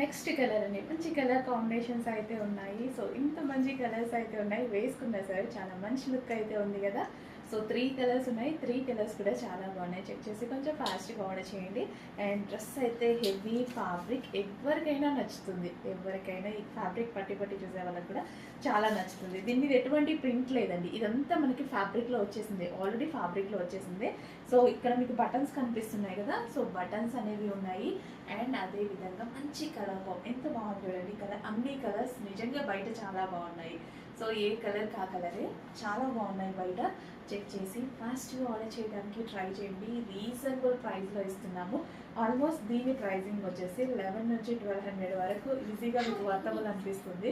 Next colour అండి, మంచి colour combinations అయితే ఉన్నాయి. సో ఇంత మంచి కలర్స్ అయితే ఉన్నాయి, వేసుకున్నా సరే చాలా మంచి లుక్ అయితే ఉంది కదా. సో 3 కలర్స్ ఉన్నాయి, 3 కలర్స్ కూడా చాలా బాగున్నాయి. చెక్ చేసి కొంచెం ఫాస్ట్గా ఆర్డర్ చేయండి. అండ్ డ్రెస్ అయితే హెవీ ఫ్యాబ్రిక్, ఎవరికైనా నచ్చుతుంది. ఎవరికైనా ఈ ఫ్యాబ్రిక్ పట్టి పట్టి చూసే వాళ్ళకి కూడా చాలా నచ్చుతుంది. దీని మీద ఎటువంటి ప్రింట్ లేదండి, ఇదంతా మనకి ఫ్యాబ్రిక్లో వచ్చేసింది, ఆల్రెడీ ఫ్యాబ్రిక్లో వచ్చేసింది. సో ఇక్కడ మీకు బటన్స్ కనిపిస్తున్నాయి కదా, సో బటన్స్ అనేవి ఉన్నాయి. అండ్ అదే విధంగా మంచి కలర్ ఎంత బాగుంది చూడండి. కలర్ అన్ని కలర్స్ నిజంగా బయట చాలా బాగున్నాయి. సో ఏ కలర్ కా కలరే చాలా బాగున్నాయి. బయట చెక్ చేసి ఫాస్ట్గా ఆర్డర్ చేయడానికి ట్రై చేయండి. రీజనబుల్ ప్రైస్లో ఇస్తున్నాము. ఆల్మోస్ట్ దీని ప్రైజింగ్ వచ్చేసి 11 నుంచి 1200 వరకు ఈజీగా మీకు వర్తబుల్ అనిపిస్తుంది.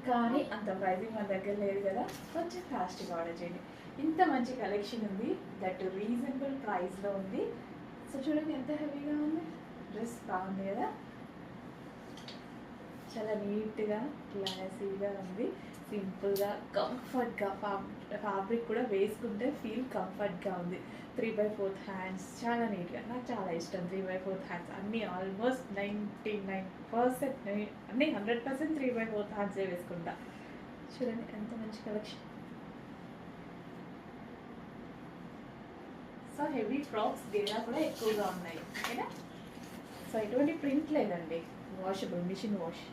కానీ అంత ప్రైజింగ్ మన దగ్గర లేదు కదా, కొంచెం ఫాస్ట్గా ఆర్డర్ చేయండి. ఇంత మంచి కలెక్షన్ ఉంది, దట్ రీజనబుల్ ప్రైస్లో ఉంది. సో చూడండి ఎంత హెవీగా ఉంది, డ్రెస్ బాగుంది కదా, చాలా నీట్గా క్లాసీగా ఉంది. సింపుల్గా కంఫర్ట్గా ఫ్యాబ్రిక్ కూడా వేసుకుంటే ఫీల్ కంఫర్ట్గా ఉంది. 3/4 హ్యాండ్స్ చాలా నీట్గా, నాకు చాలా ఇష్టం 3/4 హ్యాండ్స్. అన్నీ ఆల్మోస్ట్ 99% అన్నీ 100% 3/4 హ్యాండ్సే వేసుకుంటా. చూడండి ఎంత మంచి కలెక్షన్. సో హెవీ ఫ్రాక్స్ గేరా కూడా ఎక్కువగా ఉన్నాయి, ఓకేనా. సో ఎటువంటి ప్రింట్ లేదండి, వాషబుల్, మిషన్ వాష్.